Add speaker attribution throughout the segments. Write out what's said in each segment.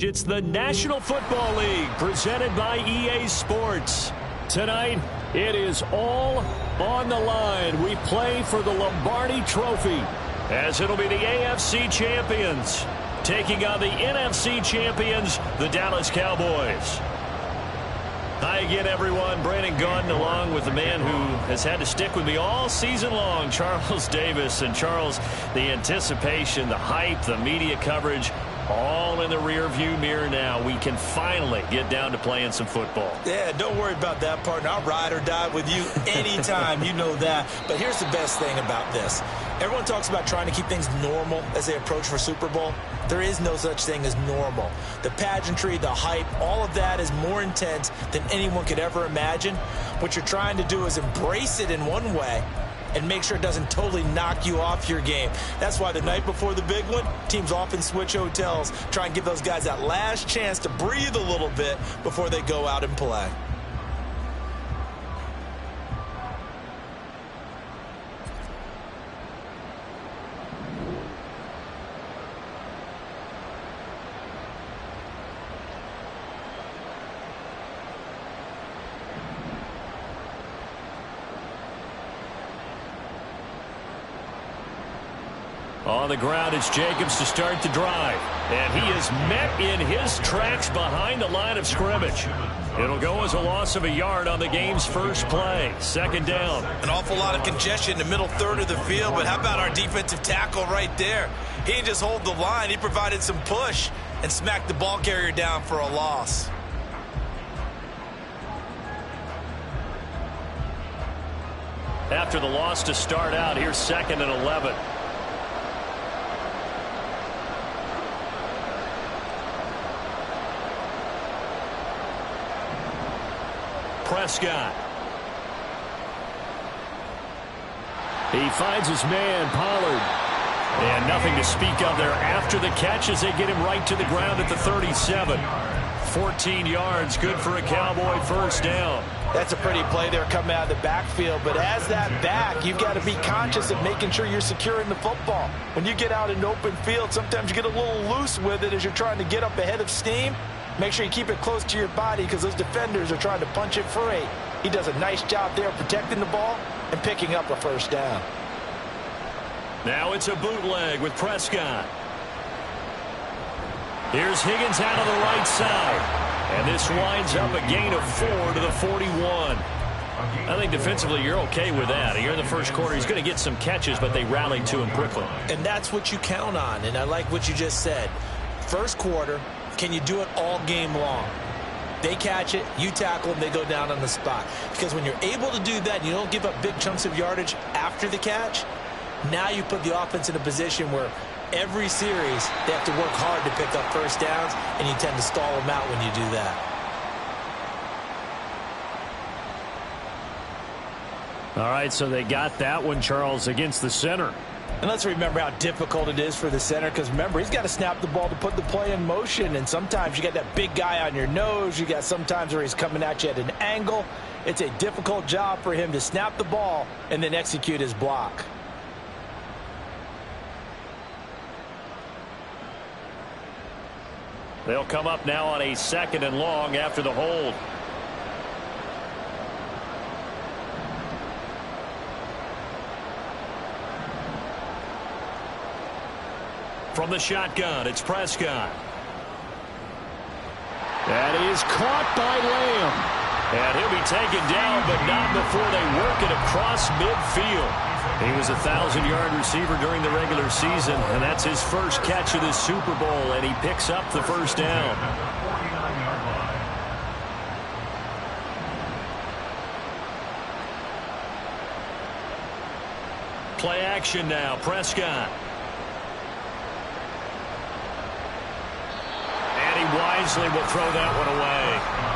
Speaker 1: It's the National Football League presented by EA Sports. Tonight, it is all on the line. We play for the Lombardi Trophy, as it'll be the AFC champions taking on the NFC champions, the Dallas Cowboys. Hi again, everyone. Brandon Gaudin along with the man who has had to stick with me all season long, Charles Davis. And Charles, the anticipation, the hype, the media coverage, all in the rearview mirror now. We can finally get down to playing some football.
Speaker 2: Yeah, don't worry about that, partner. I'll ride or die with you anytime. You know that. But here's the best thing about this. Everyone talks about trying to keep things normal as they approach for Super Bowl. There is no such thing as normal. The pageantry, the hype, all of that is more intense than anyone could ever imagine. What you're trying to do is embrace it in one way and make sure it doesn't totally knock you off your game. That's why the night before the big one, teams often switch hotels, try and give those guys that last chance to breathe a little bit before they go out and play.
Speaker 1: On the ground, it's Jacobs to start the drive. And he is met in his tracks behind the line of scrimmage. It'll go as a loss of a yard on the game's first play. Second down.
Speaker 2: An awful lot of congestion in the middle third of the field, but how about our defensive tackle right there? He didn't just hold the line. He provided some push and smacked the ball carrier down for a loss.
Speaker 1: After the loss to start out, here's 2nd and 11. Prescott. He finds his man, Pollard. And nothing to speak of there after the catch as they get him right to the ground at the 37. 14 yards, good for a Cowboy first down.
Speaker 2: That's a pretty play there coming out of the backfield, but as that back, you've got to be conscious of making sure you're securing the football. When you get out in open field, sometimes you get a little loose with it as you're trying to get up ahead of steam. Make sure you keep it close to your body because those defenders are trying to punch it free. He does a nice job there protecting the ball and picking up a first down.
Speaker 1: Now it's a bootleg with Prescott. Here's Higgins out of the right side. And this winds up a gain of 4 to the 41. I think defensively you're okay with that. Here in the first quarter, he's going to get some catches, but they rallied to him quickly. And that's what you count on, and I like what you just said. First quarter, can you do it all game long? They catch it, you tackle them, they go down on the spot. Because when you're able to do that, you don't give up big chunks of yardage after the catch, now you put the offense in a position where every series they have to work hard to pick up first downs, and you tend to stall them out when you do that. All right, so they got that one, Charles, against the center. And let's remember how difficult it is for the center, because remember, he's got to snap the ball to put the play in motion, and sometimes you got that big guy on your nose. You got sometimes where he's coming at you at an angle. It's a difficult job for him to snap the ball and then execute his block. They'll come up now on a 2nd and long after the hold. From the shotgun, it's Prescott. That is caught by Lamb. And he'll be taken down, but not before they work it across midfield. He was a 1,000-yard receiver during the regular season, and that's his first catch of this Super Bowl, and he picks up the first down. Play action now, Prescott. And he wisely will throw that one away.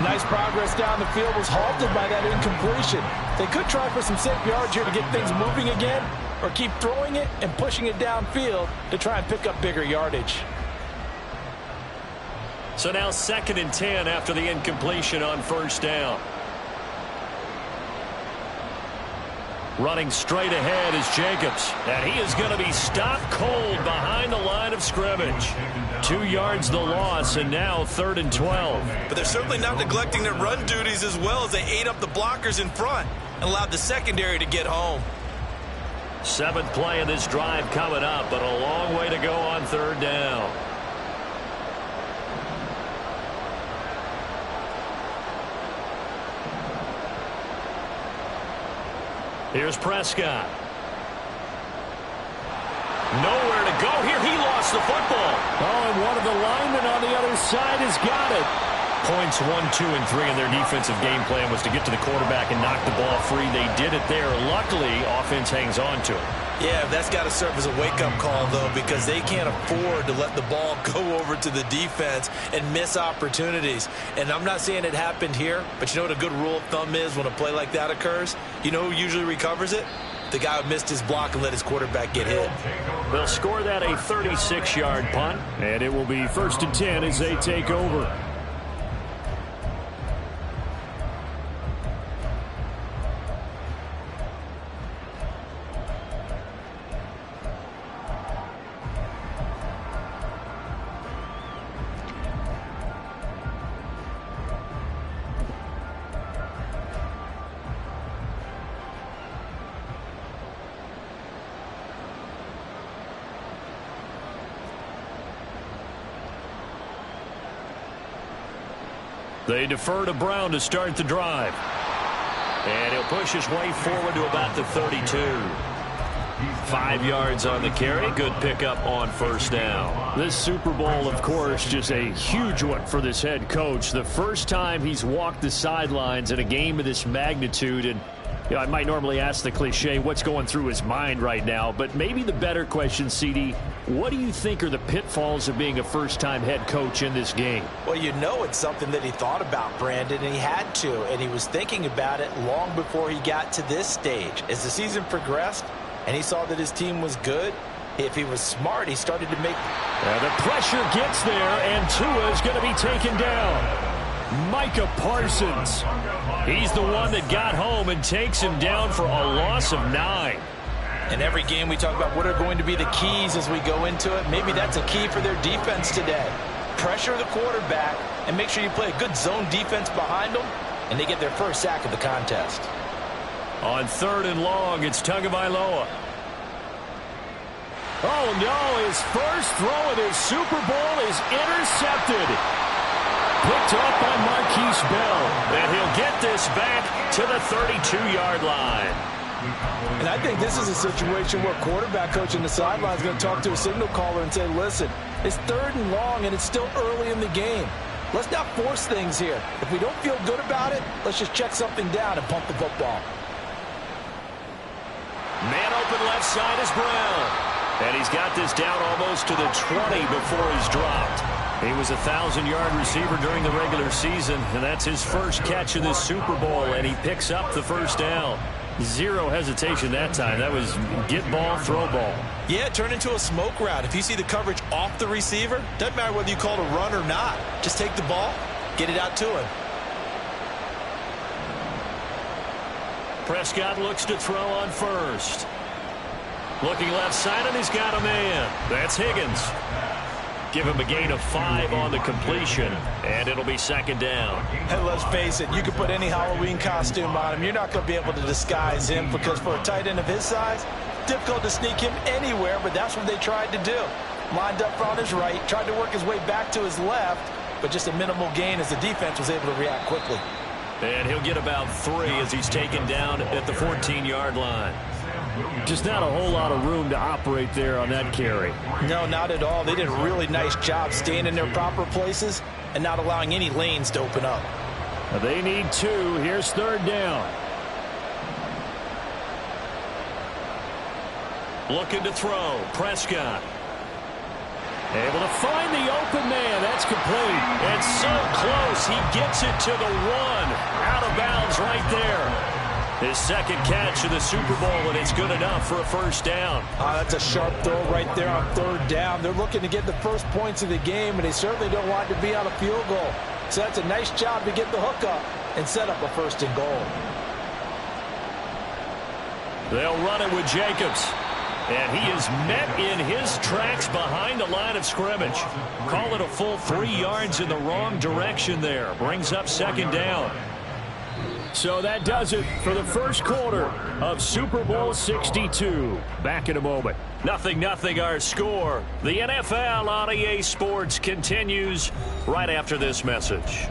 Speaker 1: Nice progress down the field, was halted by that incompletion. They could try for some safe yards here to get things moving again, or keep throwing it and pushing it downfield to try and pick up bigger yardage. So now 2nd and 10 after the incompletion on first down. Running straight ahead is Jacobs. And he is going to be stopped cold behind the line of scrimmage. 2 yards the loss, and now 3rd and 12.
Speaker 2: But they're certainly not neglecting their run duties as well as they ate up the blockers in front and allowed the secondary to get home.
Speaker 1: 7th play of this drive coming up, but a long way to go on 3rd down. Here's Prescott. Nowhere to go here. He lost the football. Oh, and one of the linemen on the other side has got it. Points 1, 2, and 3 in their defensive game plan was to get to the quarterback and knock the ball free. They did it there. Luckily, offense hangs on to it.
Speaker 2: Yeah, that's got to serve as a wake-up call, though, because they can't afford to let the ball go over to the defense and miss opportunities. And I'm not saying it happened here, but you know what a good rule of thumb is when a play like that occurs? You know who usually recovers it? The guy who missed his block and let his quarterback get hit.
Speaker 1: They'll score that a 36-yard punt, and it will be 1st and 10 as they take over. They defer to Brown to start the drive. And he'll push his way forward to about the 32. 5 yards on the carry. Good pickup on 1st down. This Super Bowl, of course, just a huge one for this head coach. The first time he's walked the sidelines in a game of this magnitude. And you know, I might normally ask the cliche, what's going through his mind right now? But maybe the better question, CD, what do you think are the pitfalls of being a first-time head coach in this game?
Speaker 2: Well, you know it's something that he thought about, Brandon, and he had to. And he was thinking about it long before he got to this stage. As the season progressed and he saw that his team was good, if he was smart, he started to make...
Speaker 1: The pressure gets there, and Tua is going to be taken down. Micah Parsons. He's the one that got home and takes him down for a loss of 9.
Speaker 2: In every game we talk about what are going to be the keys as we go into it. Maybe that's a key for their defense today. Pressure the quarterback and make sure you play a good zone defense behind them, and they get their first sack of the contest.
Speaker 1: On 3rd and long, it's Tagovailoa. Oh, no, his first throw of his Super Bowl is intercepted. Picked up by Marquise Bell, and he'll get this back to the 32-yard line.
Speaker 2: And I think this is a situation where quarterback coach on the sideline is going to talk to a signal caller and say, listen, it's 3rd and long, and it's still early in the game. Let's not force things here. If we don't feel good about it, let's just check something down and pump the football.
Speaker 1: Man open left side is Brown. And he's got this down almost to the 20 before he's dropped. He was a 1,000-yard receiver during the regular season, and that's his first catch of this Super Bowl, and he picks up the 1st down. Zero hesitation that time. That was get ball, throw ball. Yeah, it turned into a smoke route. If you see the coverage off the receiver, doesn't matter whether you call it a run or not. Just take the ball, get it out to him. Prescott looks to throw on 1st. Looking left side, and he's got a man. That's Higgins. Give him a gain of 5 on the completion, and it'll be 2nd down.
Speaker 2: And let's face it, you can put any Halloween costume on him. You're not going to be able to disguise him because for a tight end of his size, difficult to sneak him anywhere, but that's what they tried to do. Lined up on his right, tried to work his way back to his left, but just a minimal gain as the defense was able to react quickly.
Speaker 1: And he'll get about 3 as he's taken down at the 14-yard line. Just not a whole lot of room to operate there on that carry.
Speaker 2: No, not at all. They did a really nice job staying in their proper places and not allowing any lanes to open up.
Speaker 1: They need 2. Here's 3rd down. Looking to throw. Prescott. Able to find the open man. That's complete. And so close. He gets it to the 1. Out of bounds right there. His 2nd catch of the Super Bowl, and it's good enough for a 1st down.
Speaker 2: That's a sharp throw right there on 3rd down. They're looking to get the first points of the game, and they certainly don't want to be on a field goal. So that's a nice job to get the hook up and set up a 1st and goal.
Speaker 1: They'll run it with Jacobs. And he is met in his tracks behind the line of scrimmage. Call it a full 3 yards in the wrong direction there. Brings up second down. So that does it for the first quarter of Super Bowl 62. Back in a moment. 0-0 our score. The NFL on EA Sports continues right after this message.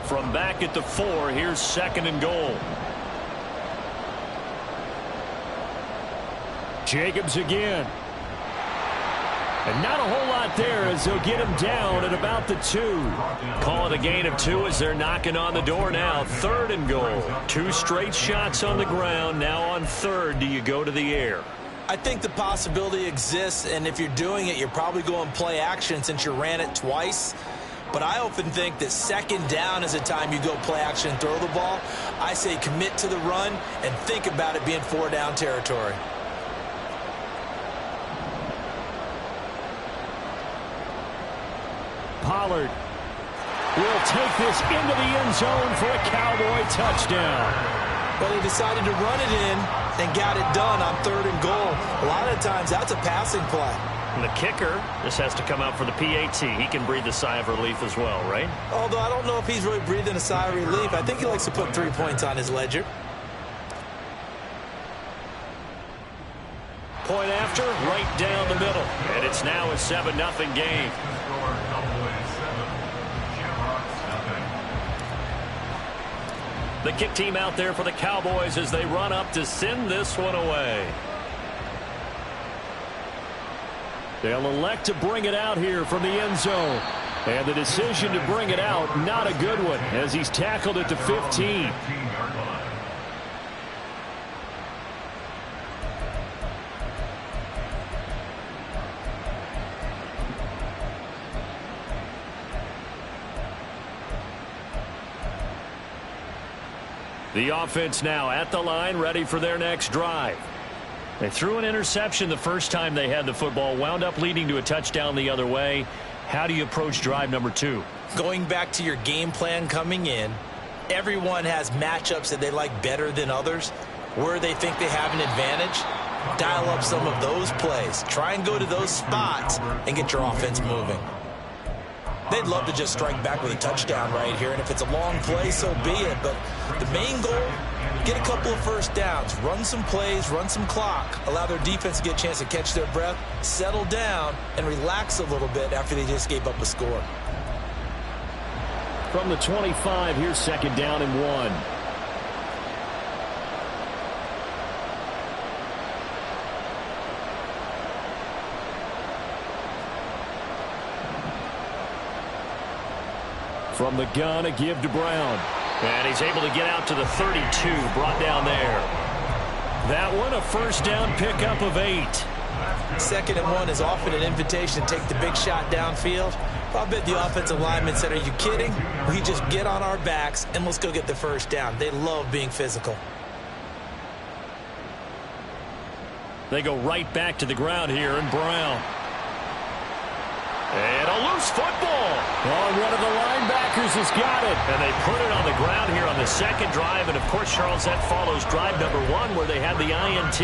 Speaker 1: From back at the 4, here's second and goal. Jacobs again. And not a whole lot there as they'll get him down at about the 2. Call it a gain of 2 as they're knocking on the door now. Third and goal. 2 straight shots on the ground. Now on third, do you go to the air?
Speaker 2: I think the possibility exists, and if you're doing it, you're probably going play action since you ran it twice. But I often think that second down is a time you go play action and throw the ball. I say commit to the run and think about it being 4 down territory.
Speaker 1: Pollard will take this into the end zone for a Cowboy touchdown.
Speaker 2: Well, he decided to run it in and got it done on third and goal. A lot of times that's a passing play.
Speaker 1: And the kicker, this has to come out for the PAT. He can breathe a sigh of relief as well, right?
Speaker 2: Although I don't know if he's really breathing a sigh of relief. I think he likes to put 3 points on his ledger.
Speaker 1: Point after, right down the middle. And it's now a 7-0 game. The kick team out there for the Cowboys as they run up to send this one away. They'll elect to bring it out here from the end zone. And the decision to bring it out, not a good one, as he's tackled at the 15. The offense now at the line, ready for their next drive. They threw an interception the first time they had the football, wound up leading to a touchdown the other way. How do you approach drive number 2?
Speaker 2: Going back to your game plan coming in, everyone has matchups that they like better than others, where they think they have an advantage. Dial up some of those plays. Try and go to those spots and get your offense moving. They'd love to just strike back with a touchdown right here, and if it's a long play, so be it. But the main goal, get a couple of first downs, run some plays, run some clock, allow their defense to get a chance to catch their breath, settle down, and relax a little bit after they just gave up a score.
Speaker 1: From the 25, here's second down and 1. From the gun, a give to Brown. And he's able to get out to the 32, brought down there. That one, a first down pickup of 8.
Speaker 2: Second and 1 is often an invitation to take the big shot downfield. I bet the offensive lineman said, are you kidding? We just get on our backs and let's go get the first down. They love being physical.
Speaker 1: They go right back to the ground here, and Brown. And a loose football. Oh, one of the linebackers has got it. And they put it on the ground here on the second drive. And, of course, Charles, that follows drive number 1 where they had the INT.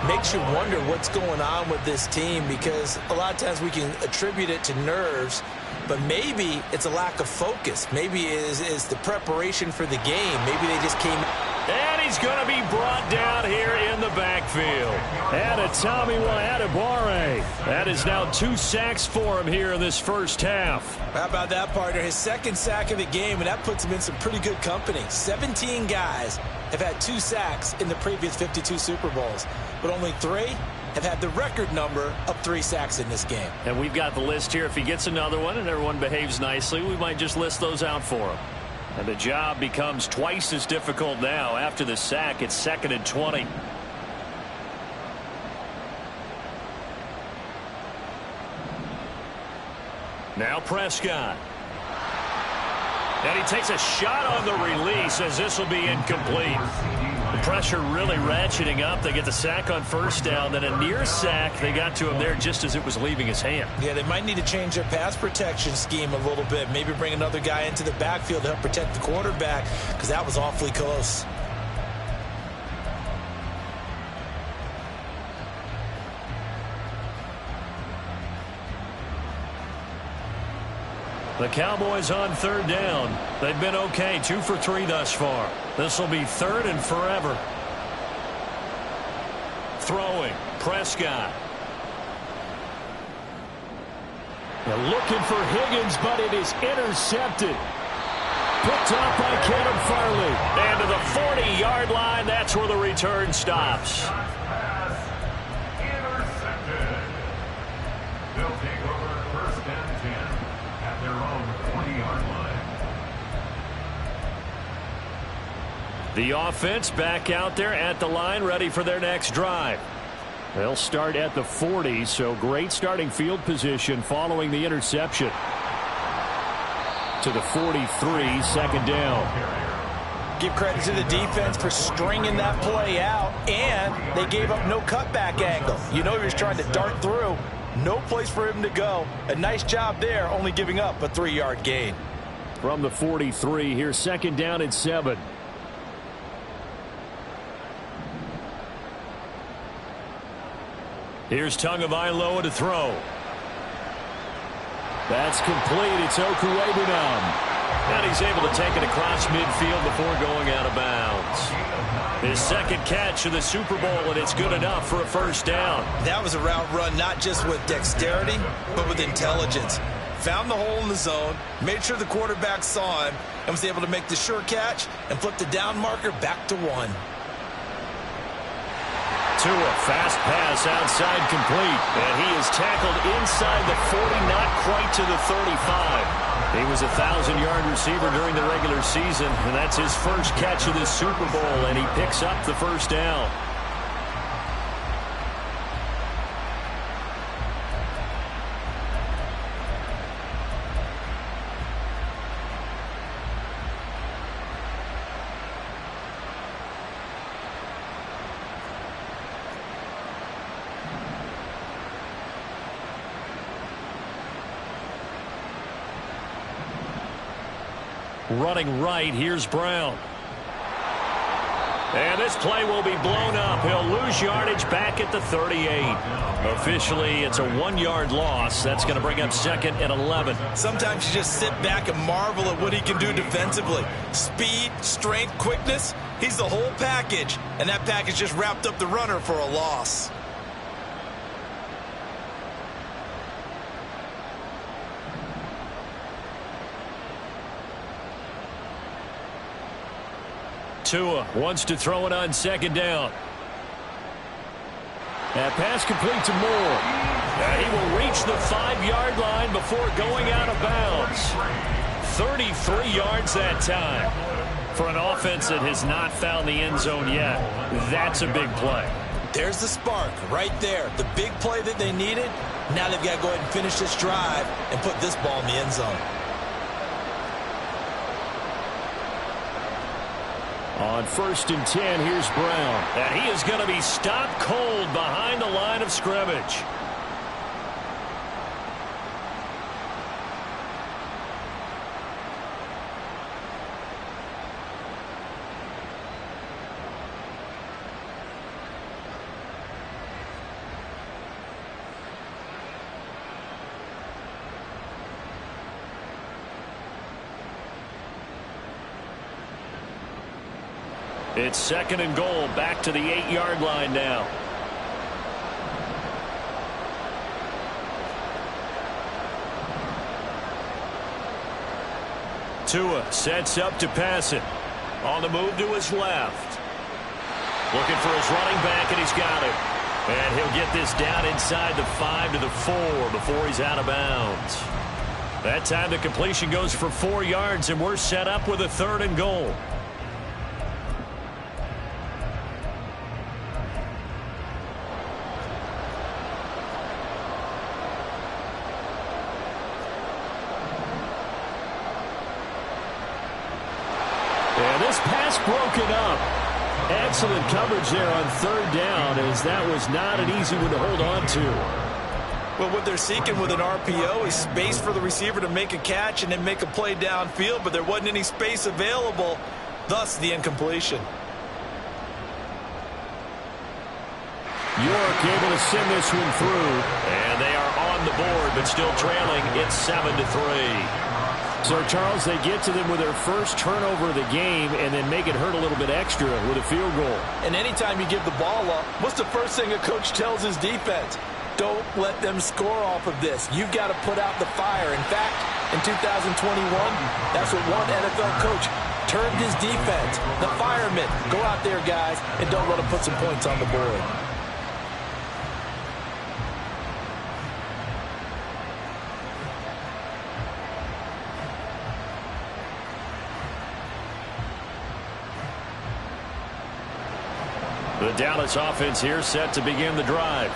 Speaker 2: Makes you wonder what's going on with this team, because a lot of times we can attribute it to nerves, but maybe it's a lack of focus. Maybe it is the preparation for the game. Maybe they just came.
Speaker 1: And he's going to be brought down here in the backfield. And a Tommy Adebawore. That is now 2 sacks for him here in this first half.
Speaker 2: How about that, partner? His second sack of the game, and that puts him in some pretty good company. 17 guys have had 2 sacks in the previous 52 Super Bowls, but only 3 have had the record number of 3 sacks in this game.
Speaker 1: And we've got the list here. If he gets another one and everyone behaves nicely, we might just list those out for him. And the job becomes twice as difficult now. After the sack, it's 2nd and 20. Now Prescott. And he takes a shot on the release as this will be incomplete. The pressure really ratcheting up. They get the sack on first down, then a near sack. They got to him there just as it was leaving his hand.
Speaker 2: Yeah, they might need to change their pass protection scheme a little bit. Maybe bring another guy into the backfield to help protect the quarterback, because that was awfully close.
Speaker 1: The Cowboys on third down. They've been okay, 2 for 3 thus far. This will be third and forever. Throwing, Prescott. They're looking for Higgins, but it is intercepted. Picked off by Caleb Farley. And to the 40-yard line, that's where the return stops. The offense back out there at the line, ready for their next drive. They'll start at the 40, so great starting field position following the interception. To the 43, second down.
Speaker 2: Give credit to the defense for stringing that play out, and they gave up no cutback angle. You know he was trying to dart through. No place for him to go. A nice job there, only giving up a 3-yard gain.
Speaker 1: From the 43, here's second down and 7. Here's Tagovailoa to throw. That's complete. It's Okuwebunam. And he's able to take it across midfield before going out of bounds. His second catch of the Super Bowl, and it's good enough for a first down.
Speaker 2: That was a route run not just with dexterity, but with intelligence. Found the hole in the zone, made sure the quarterback saw him, and was able to make the sure catch and flip the down marker back to 1.
Speaker 1: Tua, fast pass outside complete. And he is tackled inside the 40, not quite to the 35. He was a 1,000-yard receiver during the regular season, and that's his first catch of this Super Bowl, and he picks up the first down. Running right, here's Brown. And this play will be blown up. He'll lose yardage back at the 38. Officially, it's a 1-yard loss. That's going to bring up second and 11.
Speaker 2: Sometimes you just sit back and marvel at what he can do defensively. Speed, strength, quickness, he's the whole package. And that package just wrapped up the runner for a loss.
Speaker 1: Tua wants to throw it on second down. That pass complete to Moore. He will reach the 5-yard line before going out of bounds. 33 yards that time. For an offense that has not found the end zone yet, that's a big play.
Speaker 2: There's the spark right there. The big play that they needed. Now they've got to go ahead and finish this drive and put this ball in the end zone.
Speaker 1: On first and 10, here's Brown. And he is going to be stopped cold behind the line of scrimmage. It's second and goal, back to the 8-yard line now. Tua sets up to pass it. On the move to his left. Looking for his running back, and he's got it. And he'll get this down inside the 5 to the 4 before he's out of bounds. That time the completion goes for 4 yards, and we're set up with a third and goal. And this pass broken up. Excellent coverage there on third down, as that was not an easy one to hold on to.
Speaker 2: Well, what they're seeking with an RPO is space for the receiver to make a catch and then make a play downfield, but there wasn't any space available, thus the incompletion.
Speaker 1: York able to send this one through, and they are on the board, but still trailing. It's 7-3. So, Charles, they get to them with their first turnover of the game and then make it hurt a little bit extra with a field goal.
Speaker 2: And anytime you give the ball up, what's the first thing a coach tells his defense? Don't let them score off of this. You've got to put out the fire. In fact, in 2021, that's what one NFL coach termed his defense. The firemen. Go out there, guys, and don't let them put some points on the board.
Speaker 1: The Dallas offense here set to begin the drive.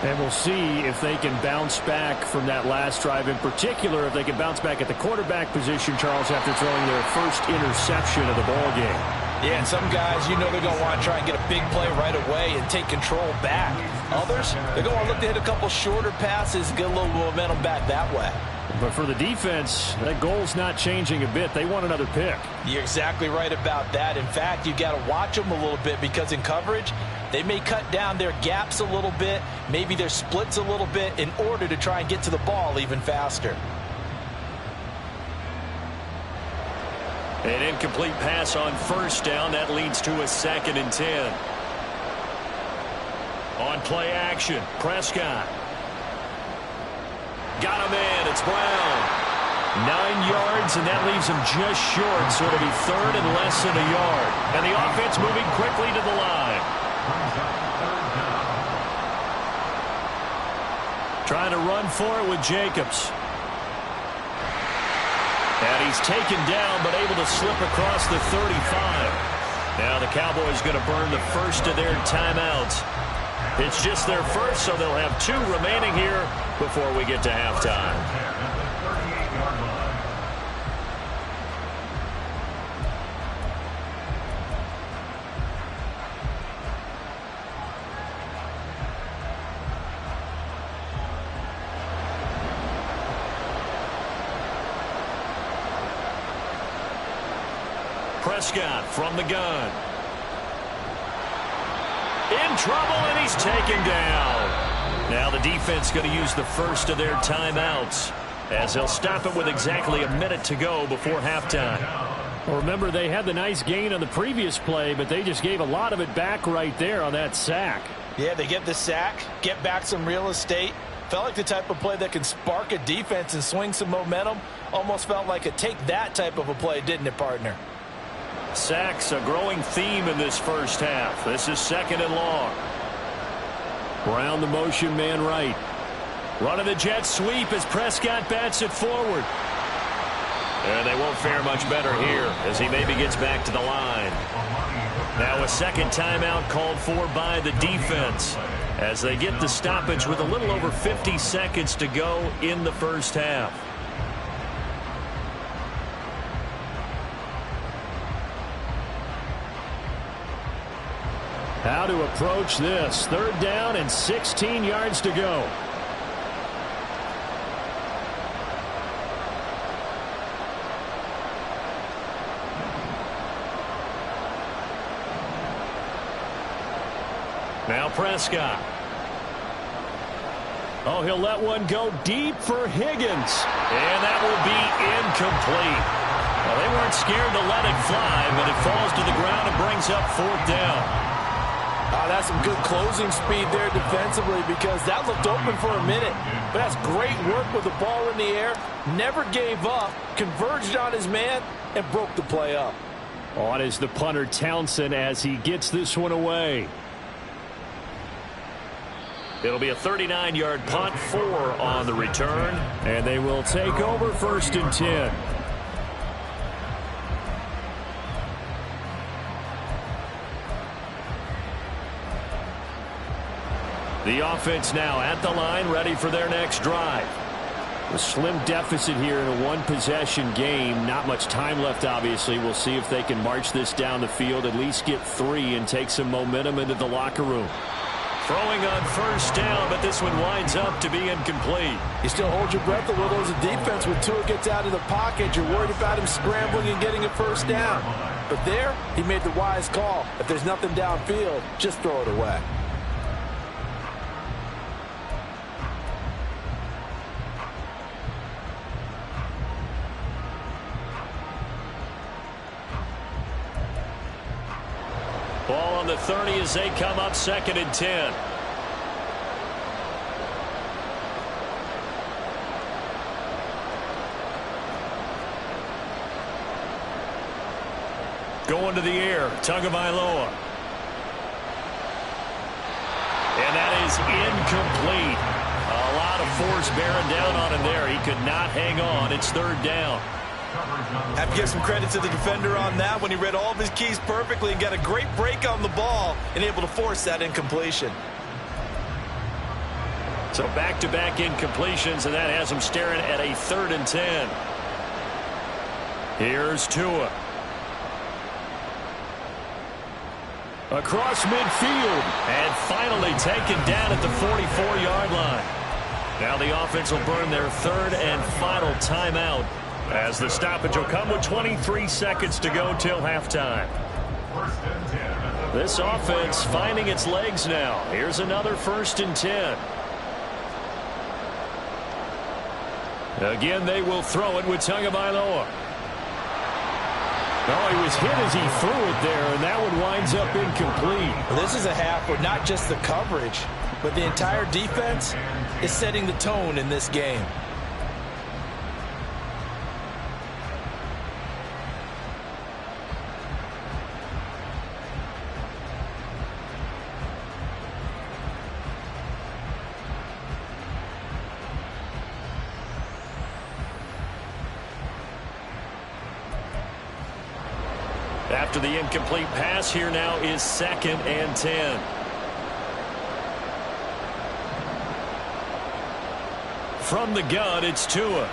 Speaker 1: And we'll see if they can bounce back from that last drive. In particular, if they can bounce back at the quarterback position, Charles, after throwing their first interception of the ball game.
Speaker 2: Yeah, and some guys, you know they're going to want to try and get a big play right away and take control back. Others, they're going to look to hit a couple shorter passes, get a little momentum back that way.
Speaker 1: But for the defense, that goal's not changing a bit. They want another pick.
Speaker 2: You're exactly right about that. In fact, you've got to watch them a little bit because in coverage, they may cut down their gaps a little bit, maybe their splits a little bit in order to try and get to the ball even faster.
Speaker 1: An incomplete pass on first down. That leads to a 2nd and 10. On play action, Prescott. Got him in. It's Brown. 9 yards, and that leaves him just short, so it'll be 3rd and less than a yard. And the offense moving quickly to the line. Trying to run for it with Jacobs. And he's taken down, but able to slip across the 35. Now the Cowboys going to burn the first of their timeouts. It's just their first, so they'll have 2 remaining here before we get to halftime. Prescott from the gun. In trouble, and he's taken down. Now the defense going to use the first of their timeouts as they'll stop it with exactly a minute to go before halftime. Well, remember, they had the nice gain on the previous play, but they just gave a lot of it back right there on that sack.
Speaker 2: Yeah, they get the sack, get back some real estate. Felt like the type of play that can spark a defense and swing some momentum. Almost felt like a take that type of a play, didn't it, partner?
Speaker 1: Sacks, a growing theme in this first half. This is 2nd and long. Brown the motion man right. Running the jet sweep as Prescott bats it forward. And they won't fare much better here as he maybe gets back to the line. Now a 2nd timeout called for by the defense as they get the stoppage with a little over 50 seconds to go in the first half. How to approach this. 3rd down and 16 yards to go. Now Prescott. Oh, he'll let one go deep for Higgins. And that will be incomplete. Well, they weren't scared to let it fly, but it falls to the ground and brings up 4th down.
Speaker 2: That's some good closing speed there defensively because that looked open for a minute. But that's great work with the ball in the air. Never gave up, converged on his man, and broke the play up.
Speaker 1: On is the punter Townsend as he gets this one away. It'll be a 39-yard punt, 4 on the return. And they will take over 1st and 10. The offense now at the line, ready for their next drive. A slim deficit here in a one-possession game. Not much time left, obviously. We'll see if they can march this down the field, at least get 3 and take some momentum into the locker room. Throwing on first down, but this one winds up to be incomplete.
Speaker 3: You still hold your breath a little as a defense when Tua gets out of the pocket. You're worried about him scrambling and getting a first down. But there, he made the wise call. If there's nothing downfield, just throw it away.
Speaker 1: Ball on the 30 as they come up 2nd and 10. Going to the air, Tagovailoa. And that is incomplete. A lot of force bearing down on him there. He could not hang on. It's 3rd down.
Speaker 2: Have to give some credit to the defender on that when he read all of his keys perfectly and got a great break on the ball and able to force that incompletion.
Speaker 1: So back-to-back incompletions, and that has him staring at a 3rd and 10. Here's Tua. Across midfield, and finally taken down at the 44-yard line. Now the offense will burn their 3rd and final timeout, as the stoppage will come with 23 seconds to go till halftime. This offense finding its legs now. Here's another 1st and 10. Again, they will throw it with Tagovailoa. Oh, he was hit as he threw it there, and that one winds up incomplete.
Speaker 2: Well, this is a half where not just the coverage, but the entire defense is setting the tone in this game.
Speaker 1: After the incomplete pass, here now is 2nd and 10. From the gun, it's Tua.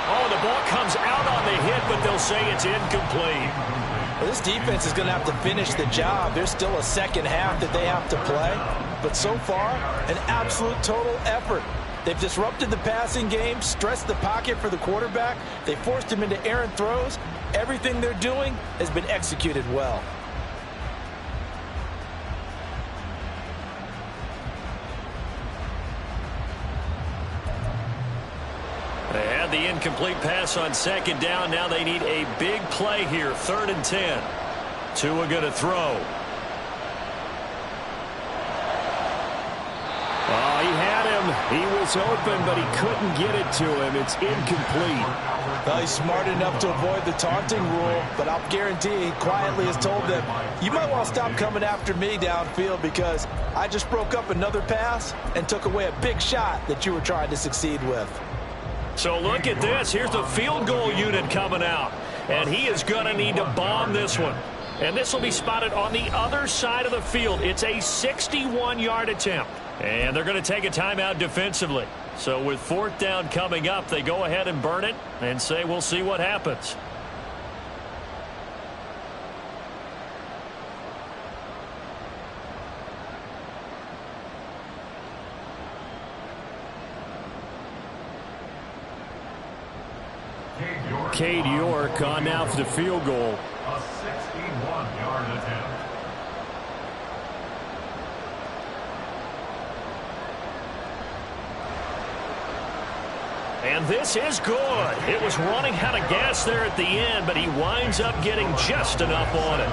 Speaker 1: Oh, the ball comes out on the hit, but they'll say it's incomplete.
Speaker 2: Well, this defense is going to have to finish the job. There's still a second half that they have to play. But so far, an absolute total effort. They've disrupted the passing game, stressed the pocket for the quarterback. They forced him into errant throws. Everything they're doing has been executed well.
Speaker 1: They had the incomplete pass on 2nd down. Now they need a big play here, 3rd and 10. Tua going to throw. Oh, he had him. He was open, but he couldn't get it to him. It's incomplete.
Speaker 2: Well, he's smart enough to avoid the taunting rule, but I'll guarantee he quietly has told them, you might want to stop coming after me downfield because I just broke up another pass and took away a big shot that you were trying to succeed with.
Speaker 1: So look at this. Here's the field goal unit coming out, and he is going to need to bomb this one. And this will be spotted on the other side of the field. It's a 61-yard attempt. And they're going to take a timeout defensively. So with 4th down coming up, they go ahead and burn it and say we'll see what happens. Cade York on now for the field goal.
Speaker 4: A 61-yard attempt.
Speaker 1: And this is good. It was running out of gas there at the end, but he winds up getting just enough on it.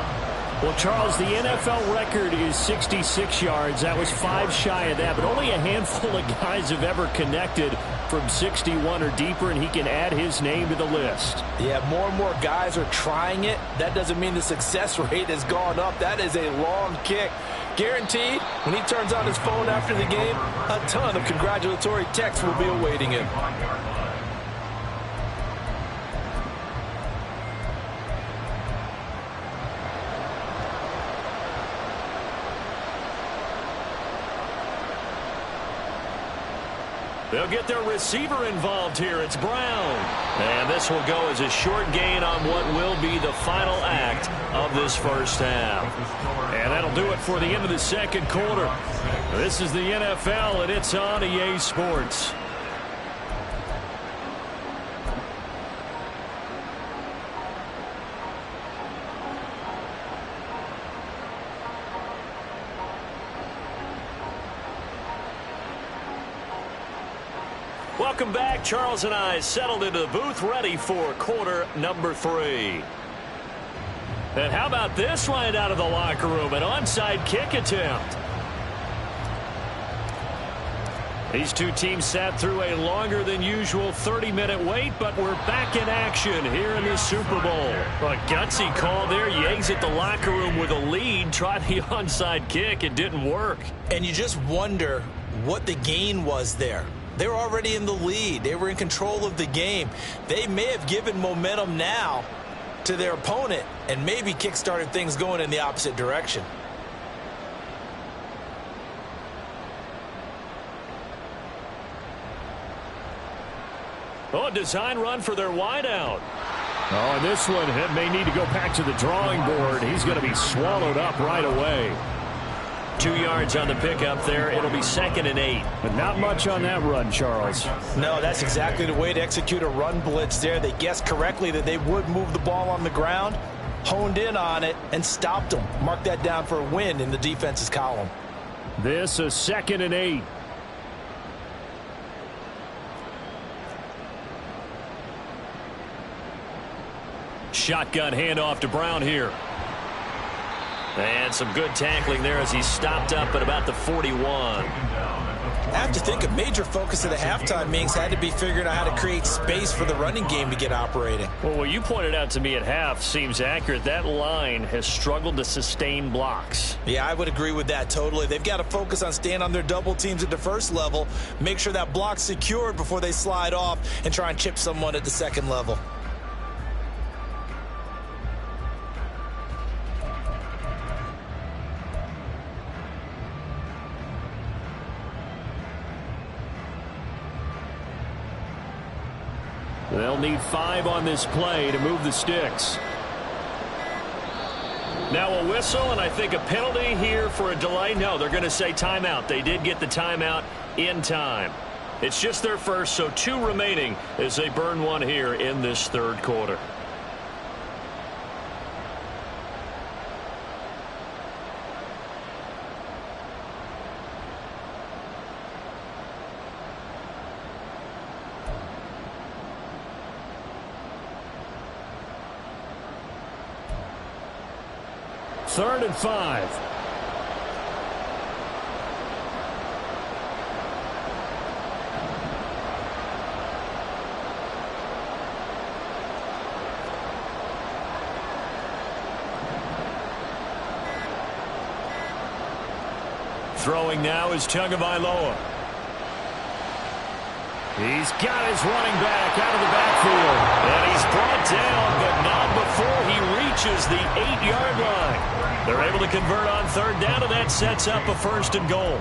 Speaker 1: Well, Charles, the NFL record is 66 yards. That was 5 shy of that, but only a handful of guys have ever connected from 61 or deeper, and he can add his name to the list.
Speaker 3: Yeah, more and more guys are trying it. That doesn't mean the success rate has gone up. That is a long kick. Guaranteed, when he turns on his phone after the game, a ton of congratulatory texts will be awaiting him.
Speaker 1: They'll get their receiver involved here. It's Brown. And this will go as a short gain on what will be the final act of this first half. And that'll do it for the end of the second quarter. This is the NFL, and it's on EA Sports. Welcome back. Charles and I settled into the booth, ready for quarter number 3. And how about this right out of the locker room? An onside kick attempt. These two teams sat through a longer than usual 30-minute wait, but we're back in action here in the Super Bowl. A gutsy call there. You exit the locker room with a lead. Try the onside kick. It didn't work.
Speaker 2: And you just wonder what the gain was there. They were already in the lead. They were in control of the game. They may have given momentum now to their opponent and maybe kick-started things going in the opposite direction.
Speaker 1: Oh, a design run for their wideout. Oh, and this one may need to go back to the drawing board. He's going to be swallowed up right away. 2 yards on the pickup there. It'll be 2nd and 8. But not much on that run, Charles.
Speaker 2: No, that's exactly the way to execute a run blitz there. They guessed correctly that they would move the ball on the ground, honed in on it, and stopped them. Mark that down for a win in the defense's column.
Speaker 1: This is 2nd and 8. Shotgun handoff to Brown here. And some good tackling there as he stopped up at about the 41.
Speaker 2: I have to think a major focus of the halftime meetings had to be figuring out how to create space for the running game to get operating.
Speaker 1: Well, what you pointed out to me at half seems accurate. That line has struggled to sustain blocks.
Speaker 2: Yeah, I would agree with that totally. They've got to focus on staying on their double teams at the first level, make sure that block's secured before they slide off and try and chip someone at the second level.
Speaker 1: They'll need 5 on this play to move the sticks. Now a whistle, and I think a penalty here for a delay. No, they're going to say timeout. They did get the timeout in time. It's just their first, so 2 remaining as they burn one here in this third quarter. Third and 5. Throwing now is Tagovailoa. He's got his running back out of the backfield. And he's brought down, but not before he reaches the 8-yard line. They're able to convert on third down, and that sets up a 1st and goal.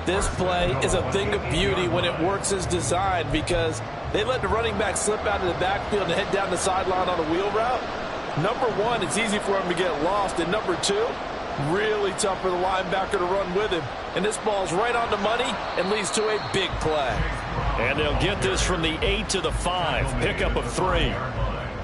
Speaker 3: This play is a thing of beauty when it works as designed because they let the running back slip out of the backfield and head down the sideline on a wheel route. Number 1, it's easy for him to get lost. And number 2, really tough for the linebacker to run with him. And this ball's right on the money and leads to a big play.
Speaker 1: And they'll get this from the 8 to the 5. Pickup of 3.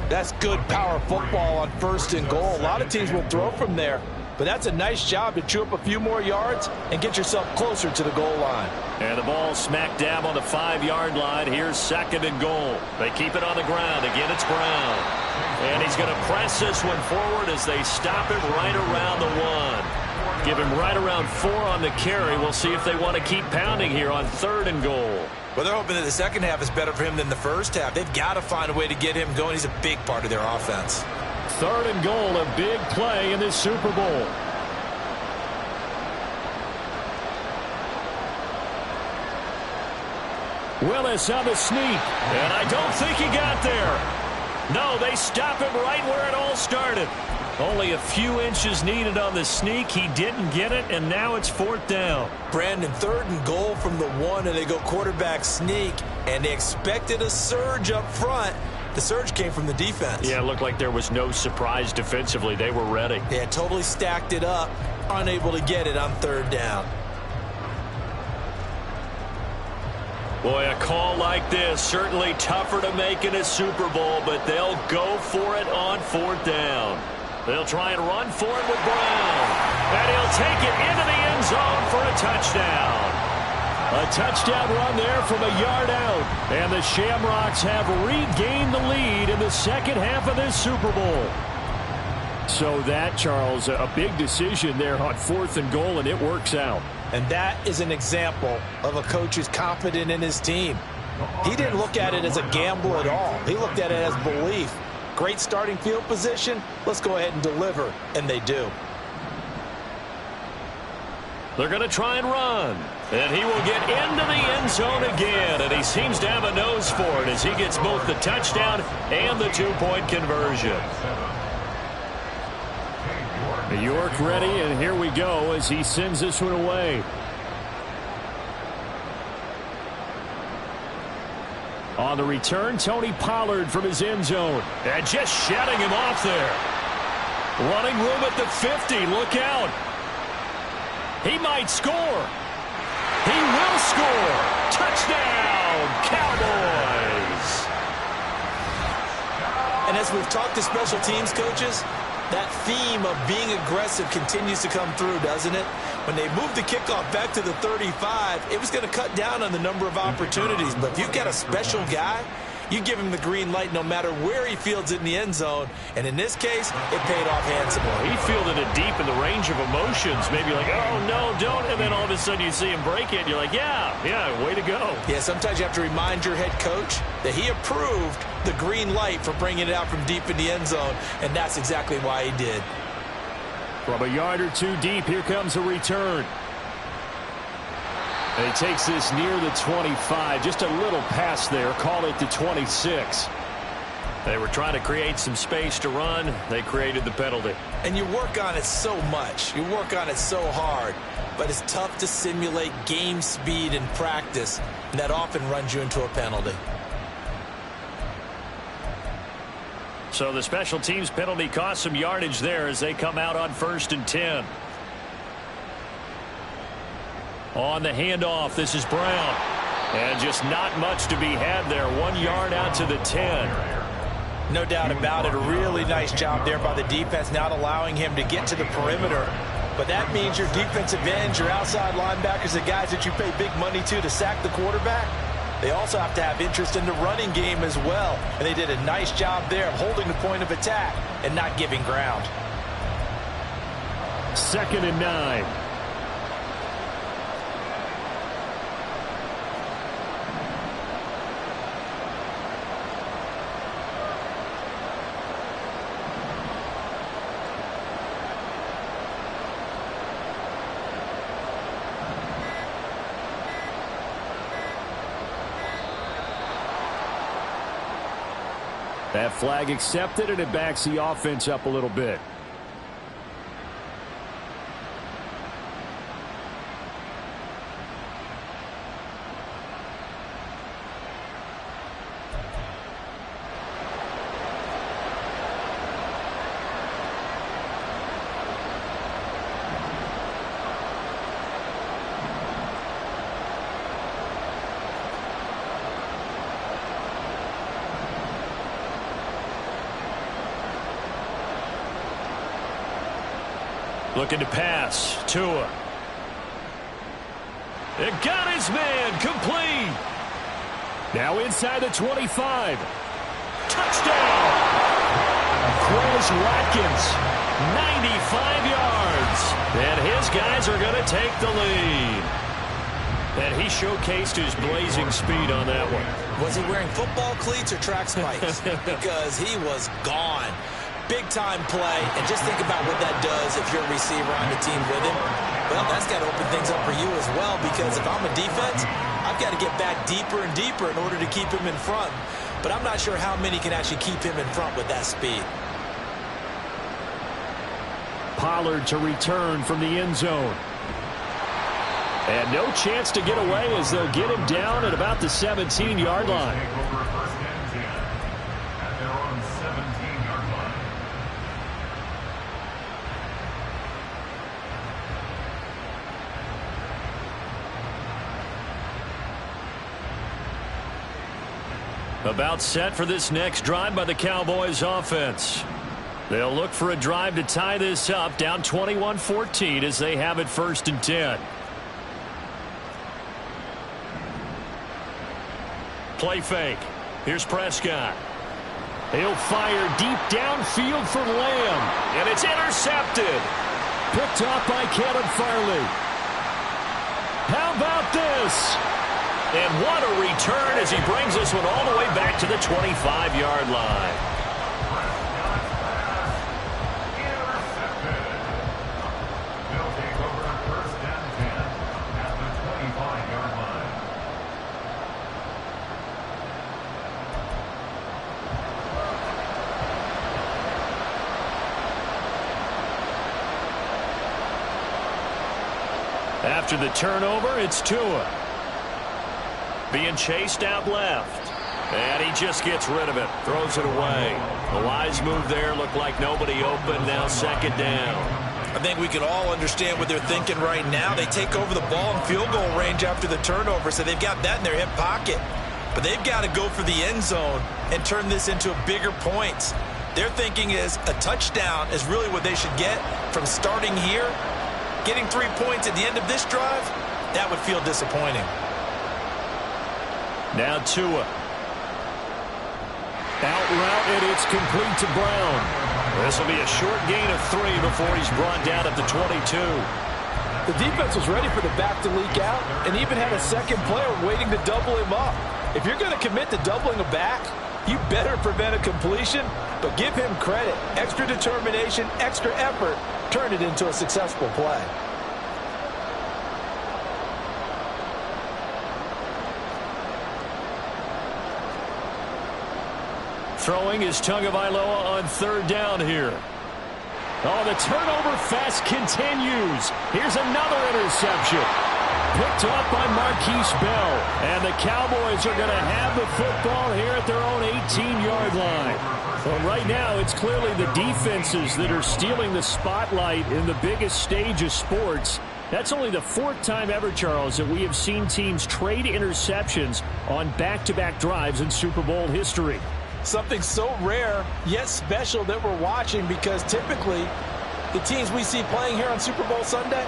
Speaker 3: That's good power football on 1st and goal. A lot of teams will throw from there, but that's a nice job to chew up a few more yards and get yourself closer to the goal line.
Speaker 1: And the ball smack dab on the 5-yard line. Here's 2nd and goal. They keep it on the ground. Again, it's Brown. And he's going to press this one forward as they stop him right around the 1. Give him right around 4 on the carry. We'll see if they want to keep pounding here on 3rd and goal.
Speaker 2: Well, they're hoping that the second half is better for him than the first half. They've got to find a way to get him going. He's a big part of their offense.
Speaker 1: 3rd and goal, a big play in this Super Bowl. Willis on the sneak, and I don't think he got there. No, they stop him right where it all started. Only a few inches needed on the sneak. He didn't get it, and now it's 4th down.
Speaker 2: Brandon, 3rd and goal from the 1, and they go quarterback sneak, and they expected a surge up front. The surge came from the defense.
Speaker 1: Yeah, it looked like there was no surprise defensively. They were ready.
Speaker 2: Yeah, totally stacked it up, unable to get it on 3rd down.
Speaker 1: Boy, a call like this, certainly tougher to make in a Super Bowl, but they'll go for it on 4th down. They'll try and run for it with Brown. And he'll take it into the end zone for a touchdown. A touchdown run there from a yard out. And the Shamrocks have regained the lead in the second half of this Super Bowl. So that, Charles, a big decision there on 4th and goal, and it works out.
Speaker 2: And that is an example of a coach who's confident in his team. He didn't look at it as a gamble at all. He looked at it as belief. Great starting field position. Let's go ahead and deliver. And they do.
Speaker 1: They're going to try and run. And he will get into the end zone again. And he seems to have a nose for it as he gets both the touchdown and the 2-point conversion. York ready, and here we go as he sends this one away. On the return, Tony Pollard from his end zone. And just shutting him off there. Running room at the 50. Look out. He might score. He will score. Touchdown, Cowboys.
Speaker 2: And as we've talked to special teams coaches, that theme of being aggressive continues to come through, doesn't it? When they moved the kickoff back to the 35, it was going to cut down on the number of opportunities. But if you've got a special guy, you give him the green light no matter where he fields it in the end zone. And in this case, it paid off handsomely.
Speaker 1: He fielded it deep in the range of emotions. Maybe like, oh, no, don't. And then all of a sudden you see him break it. And you're like, yeah, way to go.
Speaker 2: Yeah, sometimes you have to remind your head coach that he approved the green light for bringing it out from deep in the end zone. And that's exactly why he did.
Speaker 1: From a yard or two deep, here comes a return. And he takes this near the 25. Just a little pass there. Call it the 26. They were trying to create some space to run. They created the penalty.
Speaker 2: And you work on it so much. You work on it so hard. But it's tough to simulate game speed in practice. And that often runs you into a penalty.
Speaker 1: So the special teams penalty cost some yardage there as they come out on 1st and 10. On the handoff, this is Brown. And just not much to be had there. 1 yard out to the 10.
Speaker 2: No doubt about it. A really nice job there by the defense, not allowing him to get to the perimeter. But that means your defensive ends, your outside linebackers, the guys that you pay big money to sack the quarterback, they also have to have interest in the running game as well. And they did a nice job there of holding the point of attack and not giving ground.
Speaker 1: 2nd and 9. That flag accepted, and it backs the offense up a little bit. Looking to pass. Tua. It got his man. Complete. Now inside the 25. Touchdown. Quez Watkins. 95 yards. And his guys are going to take the lead. And he showcased his blazing speed on that one.
Speaker 2: Was he wearing football cleats or track spikes? Because he was gone. Big-time play, and just think about what that does if you're a receiver on the team with him. Well, that's got to open things up for you as well, because if I'm a defense, I've got to get back deeper and deeper in order to keep him in front. But I'm not sure how many can actually keep him in front with that speed.
Speaker 1: Pollard to return from the end zone. And no chance to get away as they'll get him down at about the 17-yard line. About set for this next drive by the Cowboys offense. They'll look for a drive to tie this up, down 21-14 as they have it 1st and 10. Play fake. Here's Prescott. He'll fire deep downfield for Lamb, and it's intercepted. Picked off by Caleb Farley. How about this? And what a return as he brings this one all the way back to the 25-yard line.
Speaker 4: They'll take over 1st and 10 at the 25-yard line.
Speaker 1: After the turnover, it's Tua. Being chased out left. And he just gets rid of it. Throws it away. A wise move there. Looked like nobody open. Now 2nd down.
Speaker 2: I think we can all understand what they're thinking right now. They take over the ball in field goal range after the turnover, so they've got that in their hip pocket. But they've got to go for the end zone and turn this into bigger points. Their thinking is a touchdown is really what they should get from starting here. Getting 3 points at the end of this drive, that would feel disappointing.
Speaker 1: Now Tua. Out route, and it's complete to Brown. This will be a short gain of 3 before he's brought down at the 22.
Speaker 3: The defense was ready for the back to leak out and even had a second player waiting to double him up. If you're going to commit to doubling a back, you better prevent a completion, but give him credit. Extra determination, extra effort, turn it into a successful play.
Speaker 1: Throwing is Tagovailoa on 3rd down here. Oh, the turnover fest continues. Here's another interception. Picked off by Marquise Bell. And the Cowboys are going to have the football here at their own 18-yard line. Well, right now, it's clearly the defenses that are stealing the spotlight in the biggest stage of sports. That's only the 4th time ever, Charles, that we have seen teams trade interceptions on back-to-back drives in Super Bowl history.
Speaker 3: Something so rare, yet special that we're watching, because typically the teams we see playing here on Super Bowl Sunday,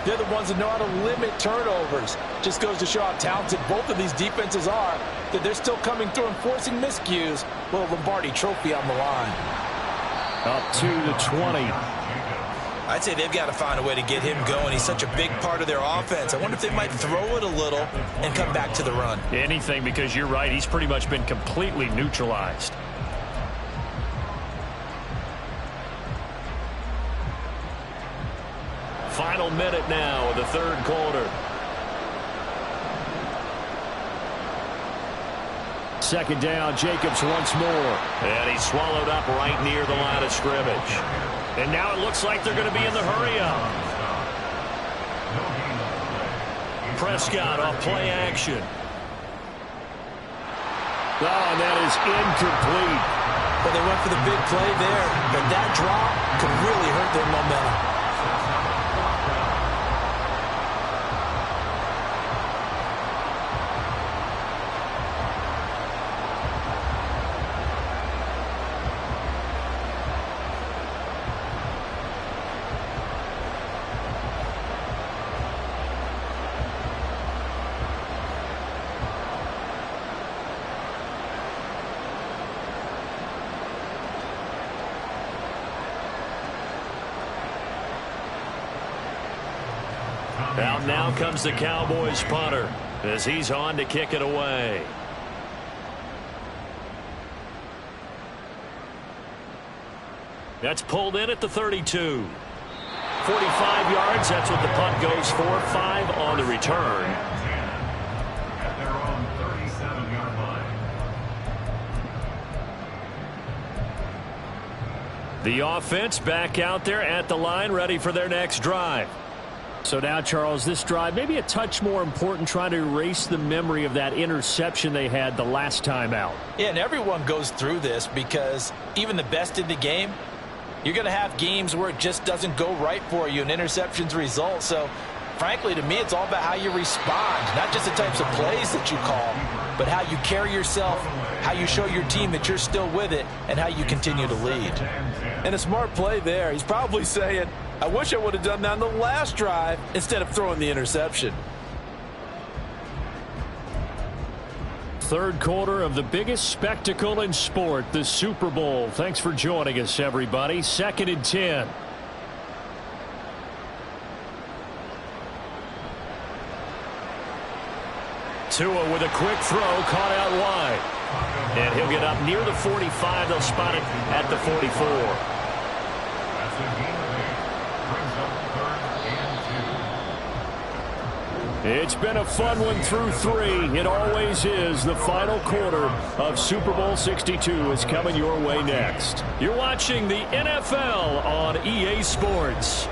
Speaker 3: they're the ones that know how to limit turnovers. Just goes to show how talented both of these defenses are, that they're still coming through and forcing miscues with a Lombardi trophy on the line.
Speaker 1: Up to the 20.
Speaker 2: I'd say they've got to find a way to get him going. He's such a big part of their offense. I wonder if they might throw it a little and come back to the run.
Speaker 1: Anything, because you're right. He's pretty much been completely neutralized. Final minute now of the 3rd quarter. 2nd down, Jacobs once more. And he's swallowed up right near the line of scrimmage. And now it looks like they're going to be in the hurry-up. Prescott off play action. Oh, and that is incomplete.
Speaker 3: Well, they went for the big play there, but that drop could really hurt their momentum.
Speaker 1: Out now comes the Cowboys punter as he's on to kick it away. That's pulled in at the 32. 45 yards, that's what the punt goes for. 5 on the return.
Speaker 4: At their own 37-yard line.
Speaker 1: The offense back out there at the line, ready for their next drive. So now, Charles, this drive maybe a touch more important, trying to erase the memory of that interception they had the last time out.
Speaker 3: Yeah, and everyone goes through this because even the best in the game, you're going to have games where it just doesn't go right for you and interceptions result. So, frankly, to me, it's all about how you respond, not just the types of plays that you call, but how you carry yourself, how you show your team that you're still with it, and how you continue to lead. And a smart play there. He's probably saying, I wish I would have done that on the last drive instead of throwing the interception.
Speaker 1: Third quarter of the biggest spectacle in sport, the Super Bowl. Thanks for joining us, everybody. 2nd and 10. Tua with a quick throw, caught out wide. And he'll get up near the 45. They'll spot it at the 44.
Speaker 4: That's a gain of 8. Brings up 3rd and 2.
Speaker 1: It's been a fun one through 3. It always is. The final quarter of Super Bowl 62 is coming your way next. You're watching the NFL on EA Sports.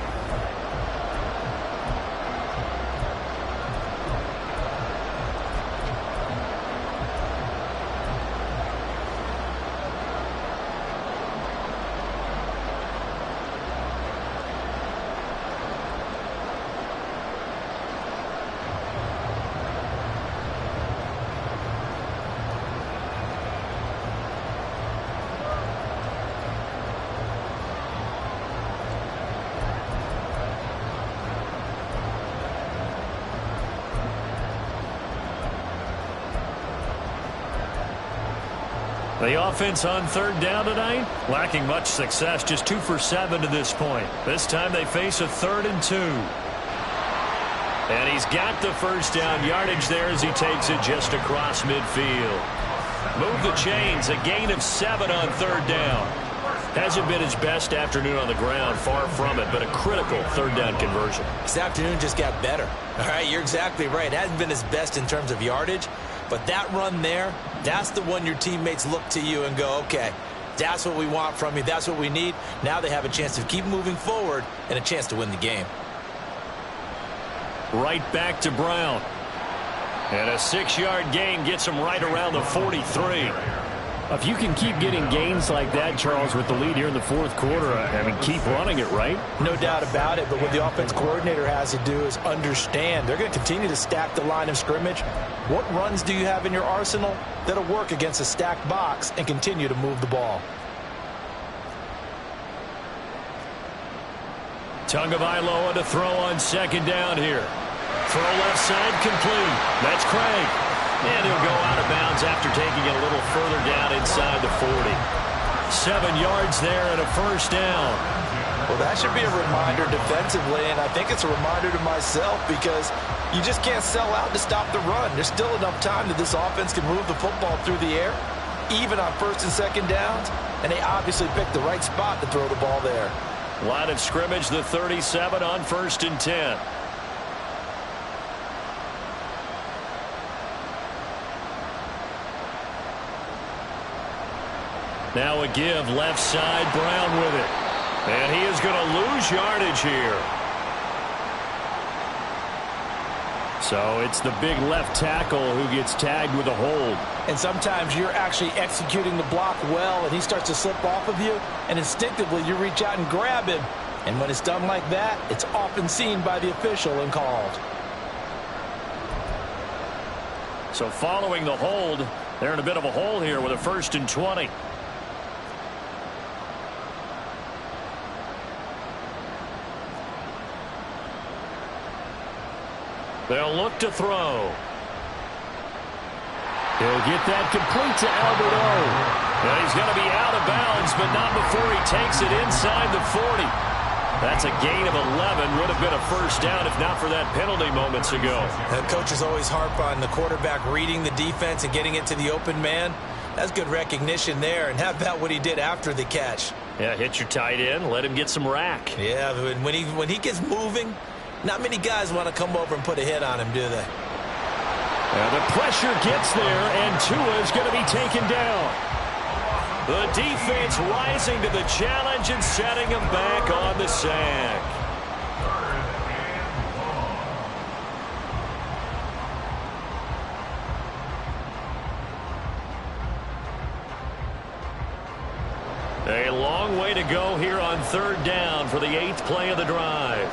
Speaker 1: The offense on 3rd down tonight, lacking much success, just 2 for 7 to this point. This time they face a 3rd and 2. And he's got the first down yardage there as he takes it just across midfield. Move the chains, a gain of 7 on 3rd down. Hasn't been his best afternoon on the ground, far from it, but a critical 3rd down conversion.
Speaker 2: This afternoon just got better. All right, you're exactly right. It hasn't been his best in terms of yardage, but that run there, that's the one your teammates look to you and go, okay, that's what we want from you. That's what we need. Now they have a chance to keep moving forward and a chance to win the game.
Speaker 1: Right back to Brown. And a 6-yard gain gets him right around the 43. If you can keep getting gains like that, Charles, with the lead here in the 4th quarter, I mean, keep running it, right?
Speaker 3: No doubt about it, but what the offense coordinator has to do is understand they're going to continue to stack the line of scrimmage. What runs do you have in your arsenal that'll work against a stacked box and continue to move the ball?
Speaker 1: Tagovailoa to throw on 2nd down here. Throw left side complete. That's Craig. And he'll go out of bounds after taking it a little further down inside the 40. 7 yards there and a first down.
Speaker 3: Well, that should be a reminder defensively, and I think it's a reminder to myself because you just can't sell out to stop the run. There's still enough time that this offense can move the football through the air, even on 1st and 2nd downs, and they obviously picked the right spot to throw the ball there.
Speaker 1: Line of scrimmage, the 37 on 1st and 10. Now a give, left side, Brown with it. And he is going to lose yardage here. So it's the big left tackle who gets tagged with a hold.
Speaker 3: And sometimes you're actually executing the block well, and he starts to slip off of you, and instinctively you reach out and grab him. And when it's done like that, it's often seen by the official and called.
Speaker 1: So following the hold, they're in a bit of a hole here with a 1st and 20. They'll look to throw. He'll get that complete to Albert O. And he's going to be out of bounds, but not before he takes it inside the 40. That's a gain of 11. Would have been a first down if not for that penalty moments ago.
Speaker 2: The coaches always harp on the quarterback reading the defense and getting it to the open man. That's good recognition there. And how about what he did after the catch?
Speaker 1: Yeah, hit your tight end, let him get some rack.
Speaker 2: Yeah, when he gets moving, not many guys want to come over and put a hit on him, do they?
Speaker 1: The pressure gets there, and Tua is going to be taken down. The defense rising to the challenge and setting him back on the sack. A long way to go here on third down for the 8th play of the drive.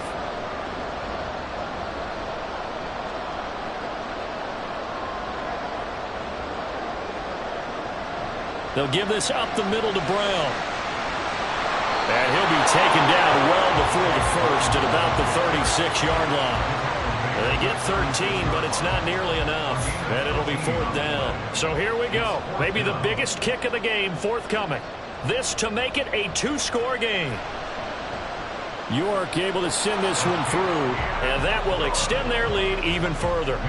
Speaker 1: They'll give this up the middle to Brown. And he'll be taken down well before the first at about the 36-yard line. They get 13, but it's not nearly enough. And it'll be 4th down. So here we go. Maybe the biggest kick of the game forthcoming. This to make it a 2-score game. York able to send this one through, and that will extend their lead even further.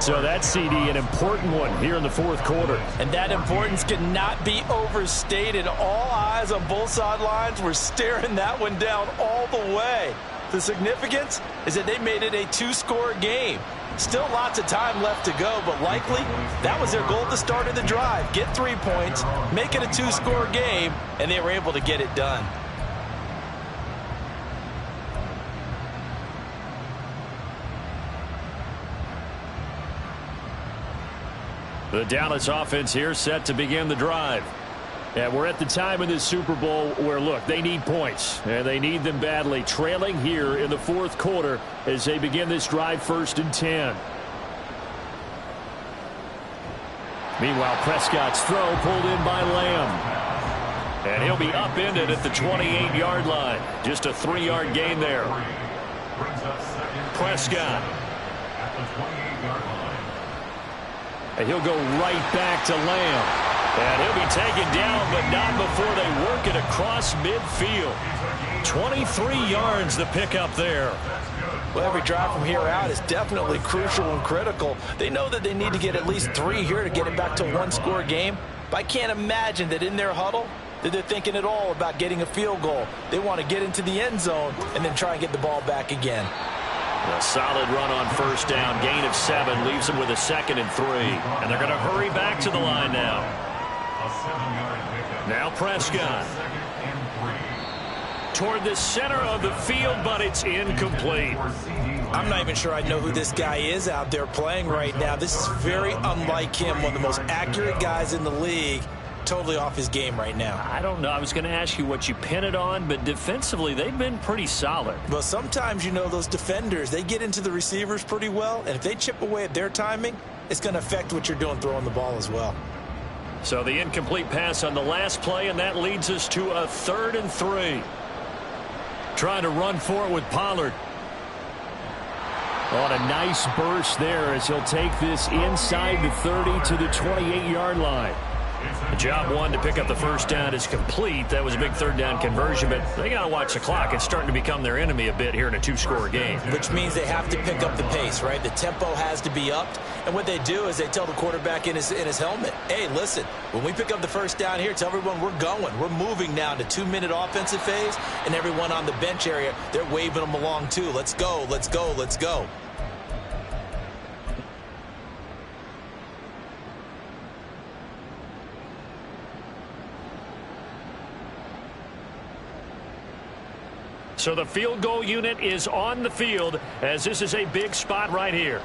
Speaker 1: So that's, CD, an important one here in the 4th quarter.
Speaker 3: And that importance cannot be overstated. All eyes on both sidelines were staring that one down all the way. The significance is that they made it a 2-score game. Still lots of time left to go, but likely that was their goal at the start of the drive. Get 3 points, make it a 2-score game, and they were able to get it done.
Speaker 1: The Dallas offense here set to begin the drive. And we're at the time in this Super Bowl where, look, they need points. And they need them badly. Trailing here in the 4th quarter as they begin this drive 1st and 10. Meanwhile, Prescott's throw pulled in by Lamb. And he'll be upended at the 28-yard line. Just a 3-yard gain there. Prescott. And he'll go right back to Lamb. And he'll be taken down, but not before they work it across midfield. 23 yards to pick up there.
Speaker 3: Well, every drive from here out is definitely crucial and critical. They know that they need to get at least 3 here to get it back to a 1-score game. But I can't imagine that in their huddle that they're thinking at all about getting a field goal. They want to get into the end zone and then try and get the ball back again.
Speaker 1: A solid run on 1st down. Gain of 7 leaves them with a 2nd and 3. And they're going to hurry back to the line now. Now Prescott. Toward the center of the field, but it's incomplete.
Speaker 2: I'm not even sure I know who this guy is out there playing right now. This is very unlike him, one of the most accurate guys in the league. Totally off his game right now.
Speaker 1: I don't know. I was going to ask you what you pin it on, but defensively, they've been pretty solid.
Speaker 2: Well, sometimes, you know, those defenders, they get into the receivers pretty well, and if they chip away at their timing, it's going to affect what you're doing throwing the ball as well.
Speaker 1: So the incomplete pass on the last play, and that leads us to a 3rd and 3. Trying to run for it with Pollard. On a nice burst there as he'll take this inside the 30 to the 28-yard line. Job 1 to pick up the 1st down is complete. That was a big 3rd down conversion, but they got to watch the clock. It's starting to become their enemy a bit here in a 2-score game.
Speaker 2: Which means they have to pick up the pace, right? The tempo has to be upped. And what they do is they tell the quarterback in his helmet, hey, listen, when we pick up the 1st down here, tell everyone we're going. We're moving now to 2-minute offensive phase, and everyone on the bench area, they're waving them along too. Let's go, let's go, let's go.
Speaker 1: So the field goal unit is on the field as this is a big spot right here.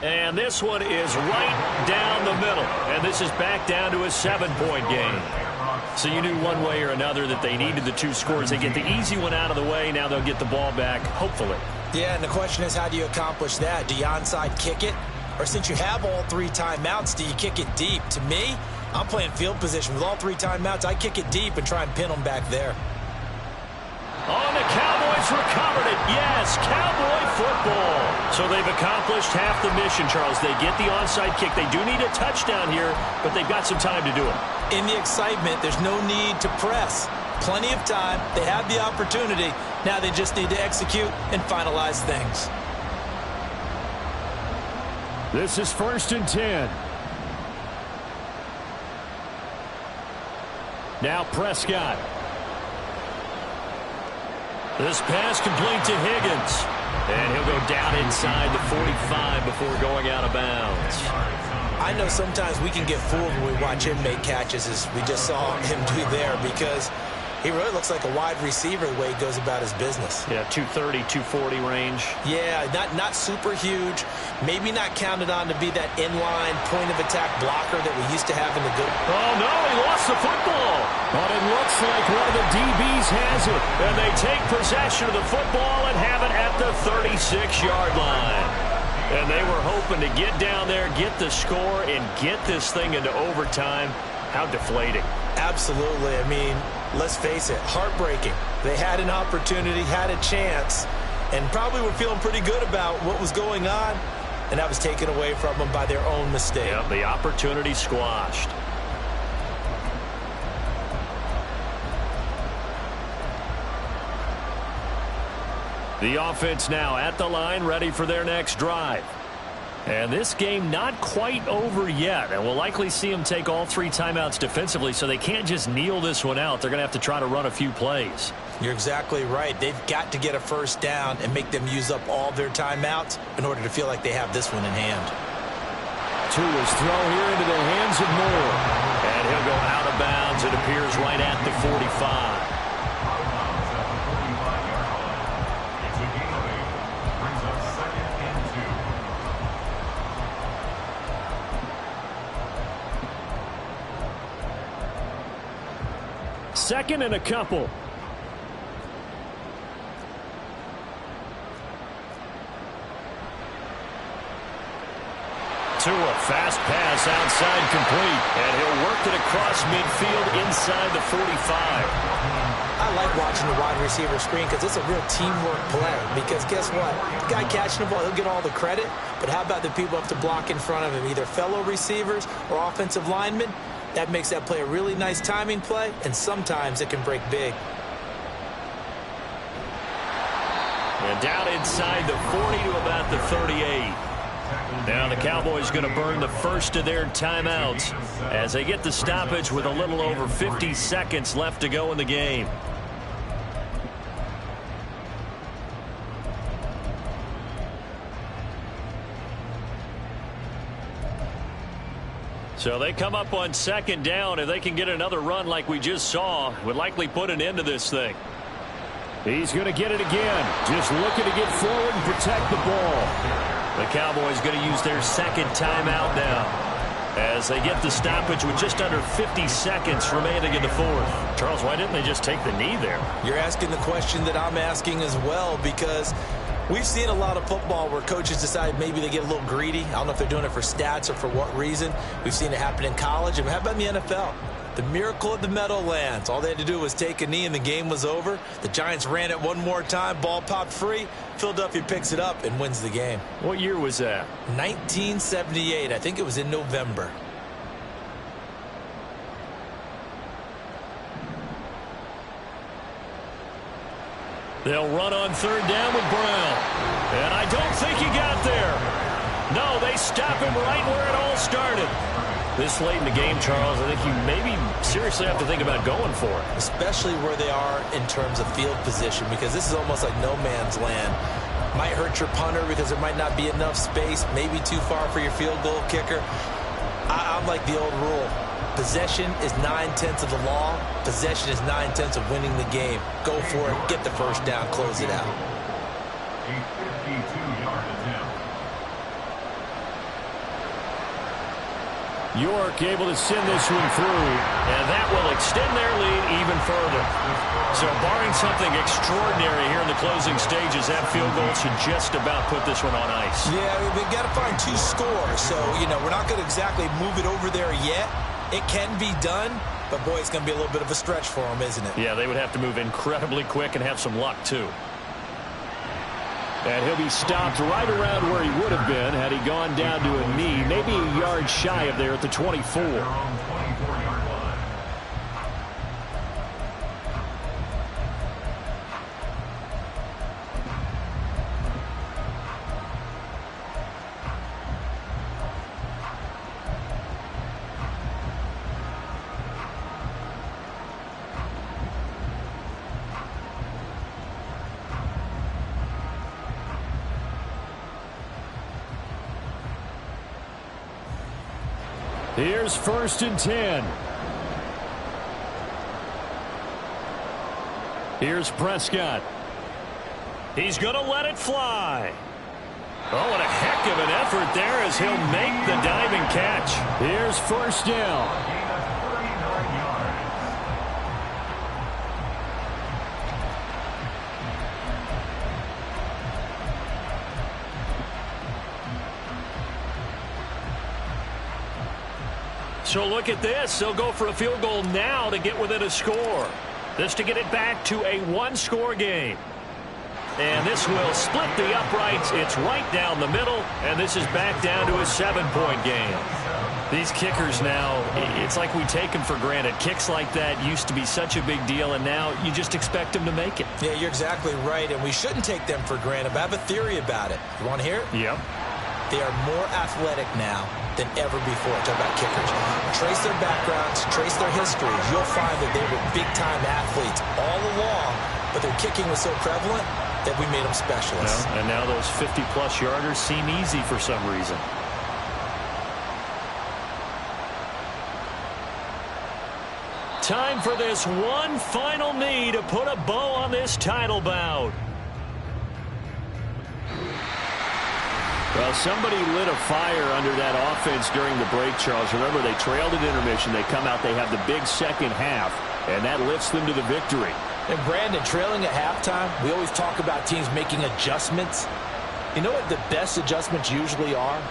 Speaker 1: And this one is right down the middle. And this is back down to a 7-point game. So you knew one way or another that they needed the 2 scores. They get the easy one out of the way. Now they'll get the ball back, hopefully.
Speaker 2: Yeah, and the question is, how do you accomplish that? Do you onside kick it? Or since you have all 3 timeouts, do you kick it deep? To me, I'm playing field position. With all 3 timeouts, I kick it deep and try and pin them back there.
Speaker 1: Oh, the Cowboys recovered it. Yes, Cowboy football. So they've accomplished half the mission, Charles. They get the onside kick. They do need a touchdown here, but they've got some time to do it.
Speaker 2: In the excitement, there's no need to press. Plenty of time. They have the opportunity. Now they just need to execute and finalize things.
Speaker 1: This is 1st and 10. Now Prescott. This pass complete to Higgins. And he'll go down inside the 45 before going out of bounds.
Speaker 2: I know sometimes we can get fooled when we watch him make catches, as we just saw him do there, because he really looks like a wide receiver the way he goes about his business.
Speaker 1: Yeah, 230, 240 range.
Speaker 2: Yeah, not super huge. Maybe not counted on to be that inline point-of-attack blocker that we used to have in the good.
Speaker 1: Oh, no, he lost the football. But it looks like one of the DBs has it. And they take possession of the football and have it at the 36-yard line. And they were hoping to get down there, get the score, and get this thing into overtime. How deflating.
Speaker 2: Absolutely. I mean, let's face it, heartbreaking. They had an opportunity, had a chance, and probably were feeling pretty good about what was going on, and that was taken away from them by their own mistake.
Speaker 1: Yep, the opportunity squashed. The offense now at the line, ready for their next drive. And this game not quite over yet, and we'll likely see them take all 3 timeouts defensively, so they can't just kneel this one out. They're going to have to try to run a few plays.
Speaker 2: You're exactly right. They've got to get a first down and make them use up all their timeouts in order to feel like they have this one in hand.
Speaker 1: Tua's throw here into the hands of Moore. And he'll go out of bounds. It appears right at the 45. Second and a couple. Tua, fast pass outside, complete. And he'll work it across midfield inside the 45.
Speaker 2: I like watching the wide receiver screen because it's a real teamwork play. Because guess what? The guy catching the ball, he'll get all the credit. But how about the people up to block in front of him, either fellow receivers or offensive linemen? That makes that play a really nice timing play, and sometimes it can break big.
Speaker 1: And down inside the 40 to about the 38. Now the Cowboys going to burn the first of their timeouts as they get the stoppage with a little over 50 seconds left to go in the game. So they come up on second down. If they can get another run like we just saw, would likely put an end to this thing. He's going to get it again. Just looking to get forward and protect the ball. The Cowboys going to use their second timeout now as they get the stoppage with just under 50 seconds remaining in the fourth. Charles, why didn't they just take the knee there?
Speaker 2: You're asking the question that I'm asking as well, because we've seen a lot of football where coaches decide maybe they get a little greedy. I don't know if they're doing it for stats or for what reason. We've seen it happen in college. And how about in the NFL? The miracle of the Meadowlands. All they had to do was take a knee and the game was over. The Giants ran it one more time. Ball popped free. Philadelphia picks it up and wins the game.
Speaker 1: What year was that?
Speaker 2: 1978. I think it was in November.
Speaker 1: They'll run on third down with Brown. And I don't think he got there. No, they stop him right where it all started. This late in the game, Charles, I think you maybe seriously have to think about going for it.
Speaker 2: Especially where they are in terms of field position, because this is almost like no man's land. Might hurt your punter because there might not be enough space, maybe too far for your field goal kicker. I'm like the old rule. Possession is 9/10 of the law. Possession is 9/10 of winning the game. Go for it. Get the first down. Close it out.
Speaker 4: A 52-yard attempt.
Speaker 1: York able to send this one through, and that will extend their lead even further. So barring something extraordinary here in the closing stages, that field goal should just about put this one on ice.
Speaker 2: Yeah, we've got to find 2 scores. So, we're not going to exactly move it over there yet. It can be done, but, boy, it's going to be a little bit of a stretch for them, isn't it?
Speaker 1: Yeah, they would have to move incredibly quick and have some luck, too. And he'll be stopped right around where he would have been had he gone down to a knee, maybe a yard shy of there at the 24.
Speaker 4: They're on 24-yard line.
Speaker 1: Here's 1st and 10. Here's Prescott. He's going to let it fly. Oh, what a heck of an effort there as he'll make the diving catch. Here's 1st down. So look at this. They'll go for a field goal now to get within a score. This to get it back to a one-score game. And this will split the uprights. It's right down the middle, and this is back down to a 7-point game. These kickers now, it's like we take them for granted. Kicks like that used to be such a big deal, and now you just expect them to make it.
Speaker 2: Yeah, you're exactly right, and we shouldn't take them for granted. But I have a theory about it. You want to hear it?
Speaker 1: Yep.
Speaker 2: They are more athletic now than ever before. Talk about kickers. Trace their backgrounds, trace their histories. You'll find that they were big-time athletes all along, but their kicking was so prevalent that we made them specialists.
Speaker 1: Well, and now those 50-plus yarders seem easy for some reason. Time for this one final knee to put a bow on this title bout. Well, somebody lit a fire under that offense during the break, Charles. Remember, they trailed at intermission. They come out, they have the big second half, and that lifts them to the victory.
Speaker 3: And Brandon, trailing at halftime, we always talk about teams making adjustments. You know what the best adjustments usually are?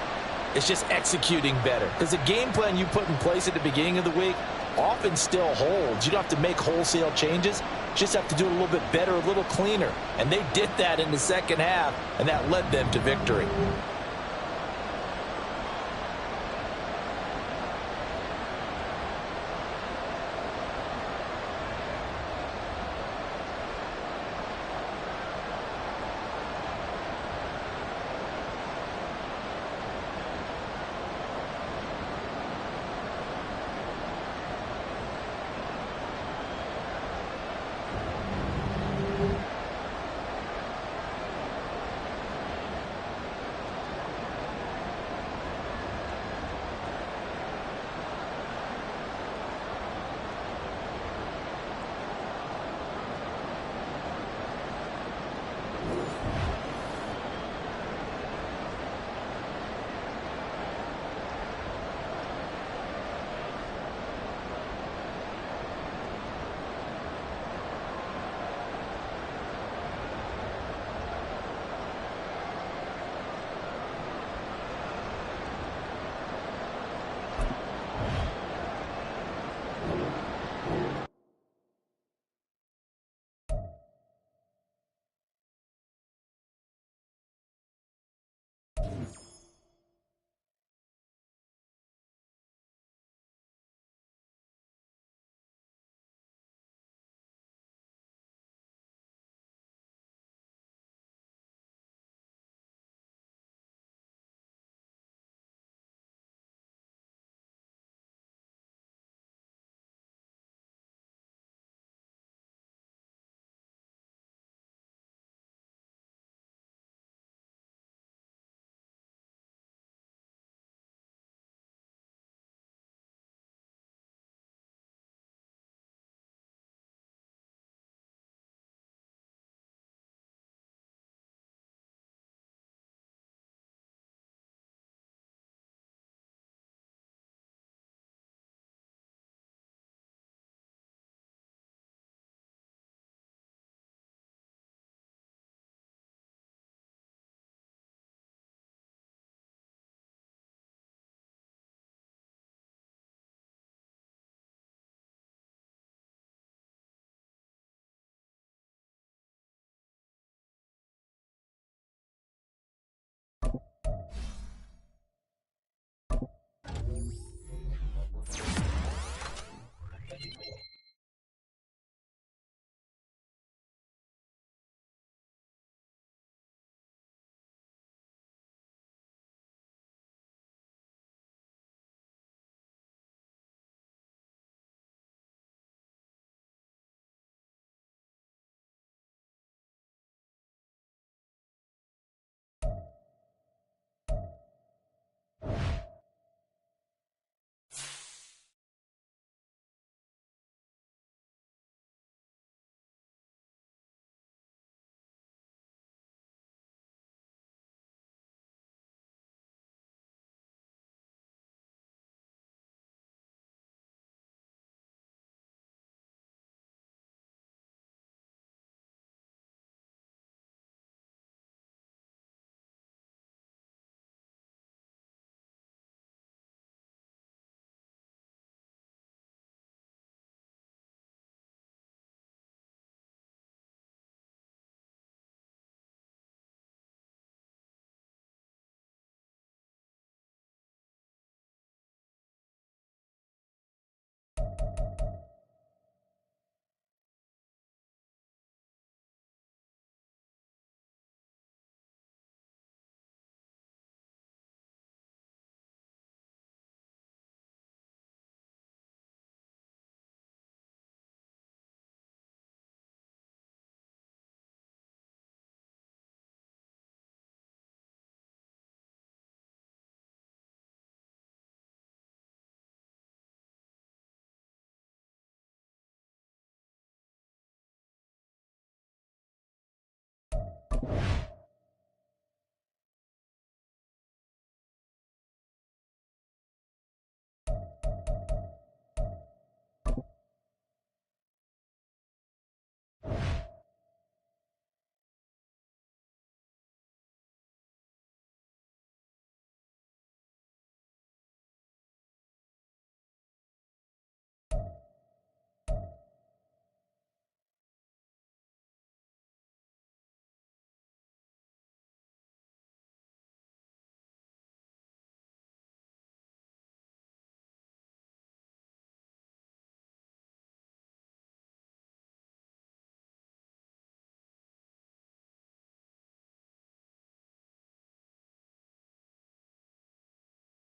Speaker 3: It's just executing better. Because the game plan you put in place at the beginning of the week often still holds. You don't have to make wholesale changes. You just have to do it a little bit better, a little cleaner. And they did that in the second half, and that led them to victory.